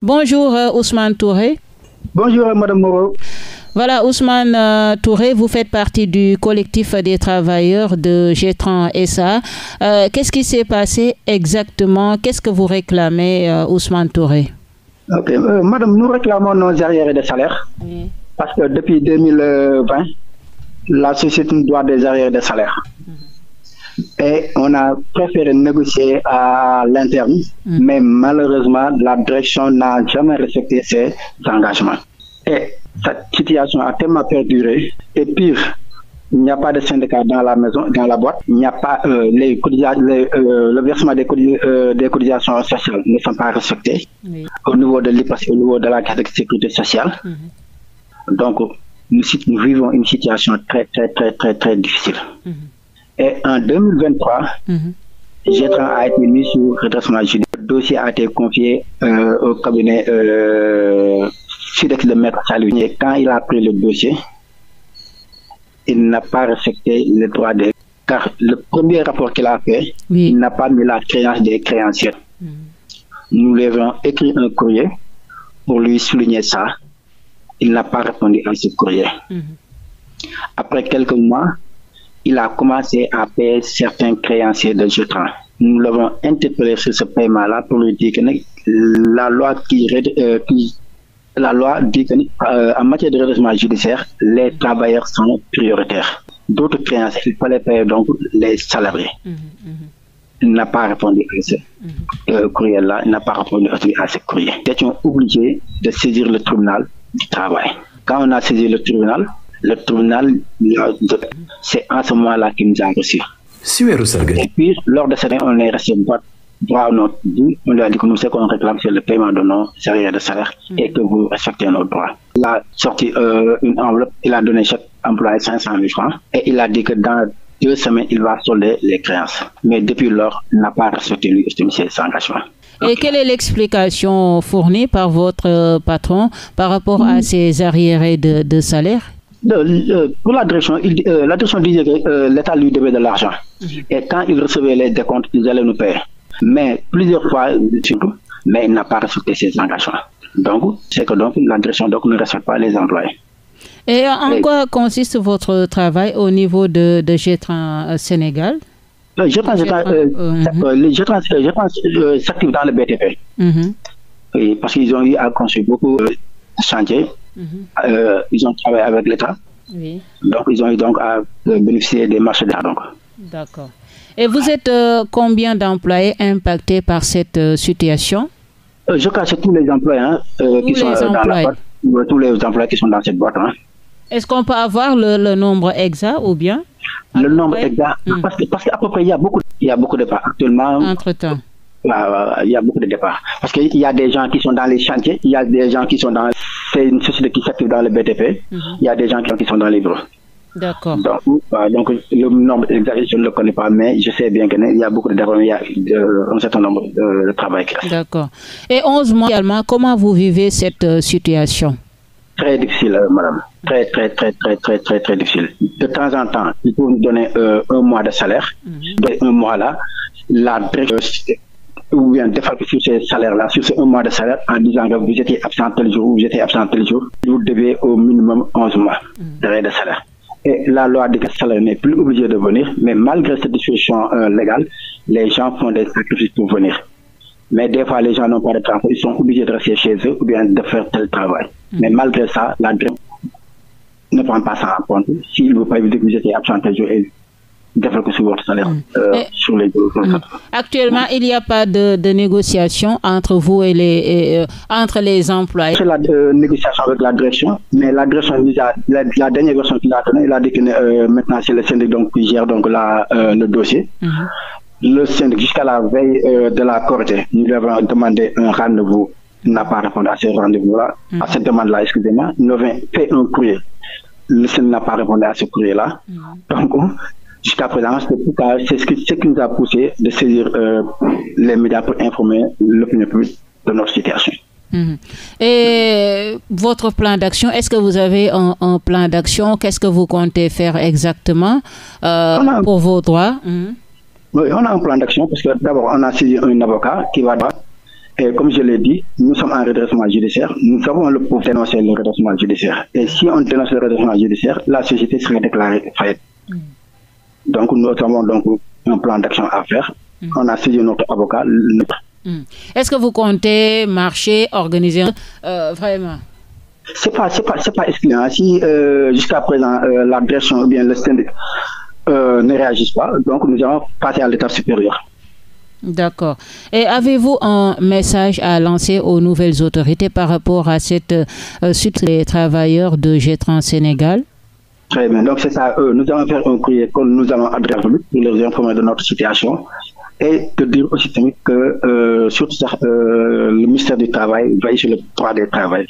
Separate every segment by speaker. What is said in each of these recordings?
Speaker 1: Bonjour Ousmane Touré.
Speaker 2: Bonjour Madame Moreau.
Speaker 1: Voilà, Ousmane Touré, vous faites partie du collectif des travailleurs de Getran SA. Qu'est-ce qui s'est passé exactement? Qu'est-ce que vous réclamez, Ousmane Touré?
Speaker 2: Ok, Madame, nous réclamons nos arriérés de salaire parce que depuis 2020, la société nous doit des arriérés de salaire. Et on a préféré négocier à l'interne, mais malheureusement, la direction n'a jamais respecté ses engagements. Et cette situation a tellement perduré. Et pire, il n'y a pas de syndicat dans la maison, dans la boîte. Il n'y a pas le versement des cotisations sociales ne sont pas respectés au niveau de l'IPAS, au niveau de la Caisse de sécurité sociale. Donc, nous vivons une situation très difficile. Et en 2023, Getran a été mis sous redressement judiciaire. Le dossier a été confié au cabinet Sudex de Maître Salou. Et quand il a pris le dossier, il n'a pas respecté les droits des... Car le premier rapport qu'il a fait, il n'a pas mis la créance des créanciers. Nous lui avons écrit un courrier pour lui souligner ça. Il n'a pas répondu à ce courrier. Après quelques mois, il a commencé à payer certains créanciers de Getran. Nous l'avons interpellé sur ce paiement-là pour lui dire que la loi dit qu'en matière de redressement judiciaire, les travailleurs sont prioritaires. D'autres créanciers, il fallait payer donc les salariés. Il n'a pas répondu à ce courrier-là, il n'a pas répondu à ce courrier. Nous étions obligés de saisir le tribunal du travail. Quand on a saisi le tribunal, c'est en ce moment-là qu'il nous a reçus. Et puis, lors de cette année, on est resté droit à notre but. On lui a dit que nous, ce qu'on réclame, c'est le paiement de nos arriérés de salaire et que vous respectez nos droits. Il a sorti une enveloppe, il a donné chaque employé 500 000 francs et il a dit que dans 2 semaines, il va solder les créances. Mais depuis lors, il n'a pas respecté lui ses engagements.
Speaker 1: Et quelle est l'explication fournie par votre patron par rapport à ces arriérés de salaire?
Speaker 2: Pour la direction disait que l'État lui devait de l'argent. Et quand il recevait les décomptes, ils allaient nous payer. Mais plusieurs fois, mais il n'a pas respecté ses engagements. Donc, c'est que la direction ne respecte pas les employés.
Speaker 1: Et en quoi consiste votre travail au niveau de Getran Sénégal?
Speaker 2: Getran s'active dans le BTP. Parce qu'ils ont eu à construire beaucoup de chantiers. Ils ont travaillé avec l'État. Donc, ils ont eu à bénéficier des marchés d'art.
Speaker 1: D'accord. Et vous êtes combien d'employés impactés par cette situation?
Speaker 2: Je crois que c'est tous les employés qui sont dans la boîte. Tous les employés qui sont dans cette boîte.
Speaker 1: Est-ce qu'on peut avoir le nombre exact ou bien?
Speaker 2: Le nombre exact, parce qu'à peu près, il y a beaucoup de départs actuellement.
Speaker 1: Entre-temps.
Speaker 2: Il y a beaucoup de départs. Parce qu'il y a des gens qui sont dans les chantiers, il y a des gens qui sont dans... C'est une société qui s'active dans le BTP, il y a des gens qui sont dans les bureaux.
Speaker 1: D'accord.
Speaker 2: Donc, le nombre exact, je ne le connais pas, mais je sais bien qu'il y a beaucoup de départs, il y a un certain nombre de travail qui reste.
Speaker 1: D'accord. Et 11 mois également, comment vous vivez cette situation?
Speaker 2: Très difficile, madame. Très difficile. De temps en temps, il faut nous donner 1 mois de salaire. Et 1 mois là, la direction ou bien défalquer sur ces salaires-là, sur ces 1 mois de salaire, en disant que vous étiez absent tel jour, vous étiez absent tel jour, vous devez au minimum 11 mois de salaire. Et la loi dit que le salaire n'est plus obligé de venir, mais malgré cette disposition légale, les gens font des sacrifices pour venir. Mais des fois, les gens n'ont pas de travail, ils sont obligés de rester chez eux ou bien de faire tel travail. Mais malgré ça, la direction ne prend pas ça en compte. S'il ne veut pas éviter que vous étiez absent tel jour, développer sur votre salaire sur les jours.
Speaker 1: Actuellement, il n'y a pas de négociation entre vous et entre les employés.
Speaker 2: C'est la négociation avec la direction, mais la direction, la dernière version qu'il a donnée, il a dit que maintenant c'est le syndic qui gère le dossier. Le syndic, jusqu'à la veille de la Corée, nous lui avons demandé un rendez-vous. Il n'a pas répondu à ce rendez-vous-là, à cette demande-là, excusez-moi. Nous avons fait un courrier. Le syndic n'a pas répondu à ce courrier-là. Donc, jusqu'à présent, c'est ce qui nous a poussé de saisir les médias pour informer l'opinion publique de notre situation.
Speaker 1: Et votre plan d'action, est-ce que vous avez un plan d'action? Qu'est-ce que vous comptez faire exactement pour vos droits?
Speaker 2: Oui, on a un plan d'action parce que d'abord, on a saisi un avocat qui va Et comme je l'ai dit, nous sommes en redressement judiciaire. Nous avons le pouvoir dénoncer le redressement judiciaire. Et si on dénonce le redressement judiciaire, la société serait déclarée faillite. Donc, nous avons donc un plan d'action à faire. On a saisi notre avocat.
Speaker 1: Est-ce que vous comptez marcher, organiser vraiment?
Speaker 2: C'est pas excluant. Si jusqu'à présent la direction ou bien le syndic ne réagissent pas, donc nous allons passer à l'étape supérieure.
Speaker 1: D'accord. Et avez-vous un message à lancer aux nouvelles autorités par rapport à cette suite des travailleurs de Gétrans Sénégal?
Speaker 2: Très bien. Donc c'est ça. Nous allons faire un courrier que nous allons adresser pour les informer de notre situation et de dire aussi que surtout le ministère du Travail veille sur le droit des travailleurs.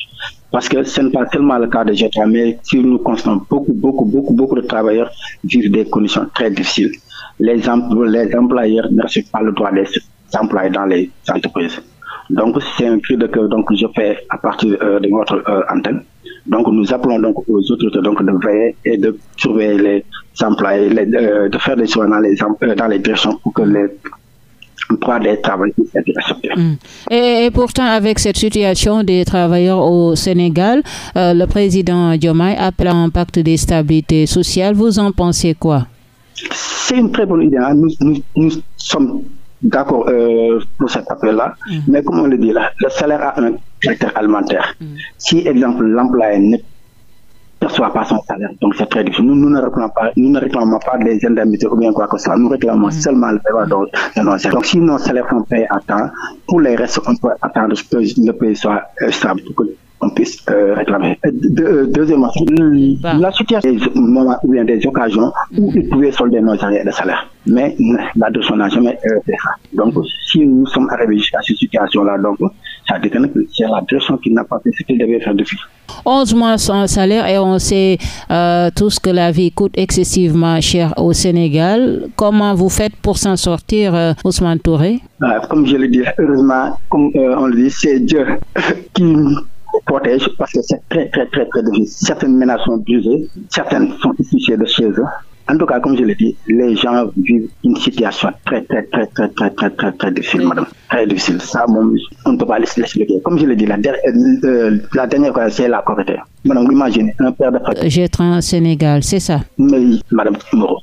Speaker 2: Parce que ce n'est pas seulement le cas de Gétrans, mais si nous constatons beaucoup de travailleurs vivent des conditions très difficiles. Les employeurs ne respectent pas le droit des employés dans les entreprises. Donc, c'est un cri de cœur que je fais à partir de notre antenne. Donc, nous appelons donc aux autorités de veiller et de surveiller les employés, de faire des soins dans les directions pour que les droits des travailleurs puissent être respectés.
Speaker 1: Et pourtant, avec cette situation des travailleurs au Sénégal, le président Diomaye appelle à un pacte de stabilité sociale. Vous en pensez quoi?
Speaker 2: C'est une très bonne idée. Hein. Nous sommes d'accord pour cet appel-là, mais comme on le dit là, le salaire a un caractère alimentaire. Si, exemple, l'employé ne perçoit pas son salaire, donc c'est très difficile. Nous ne réclamons pas des indemnités ou bien quoi que ce soit. Nous réclamons seulement le paiement de nos salaires. Donc si nos salaires sont payés à temps, pour les restes, on peut attendre que le pays soit stable pour qu'on puisse réclamer. Deuxièmement, la situation des moments ou bien des occasions où ils pouvaient solder nos arrières de salaire. Mais la direction n'a jamais fait ça. Donc, si nous sommes arrivés jusqu'à cette situation-là, donc, ça dit que c'est la direction qui n'a pas fait ce qu'il devait faire depuis.
Speaker 1: 11 mois sans salaire et on sait tous que la vie coûte excessivement cher au Sénégal. Comment vous faites pour s'en sortir, Ousmane Touré?
Speaker 2: Comme je le dis, heureusement, comme on le dit, c'est Dieu qui nous protège parce que c'est très difficile. Certaines ménages sont brisées, certaines sont issues de chez eux. En tout cas, comme je l'ai dit, les gens vivent une situation très difficile, madame. Très difficile. Ça, on ne peut pas l'expliquer. Comme je l'ai dit, la dernière fois, c'est la Corée. Madame, imaginez un père de famille.
Speaker 1: Gétrans Sénégal, c'est ça?
Speaker 2: Oui, madame Moreau.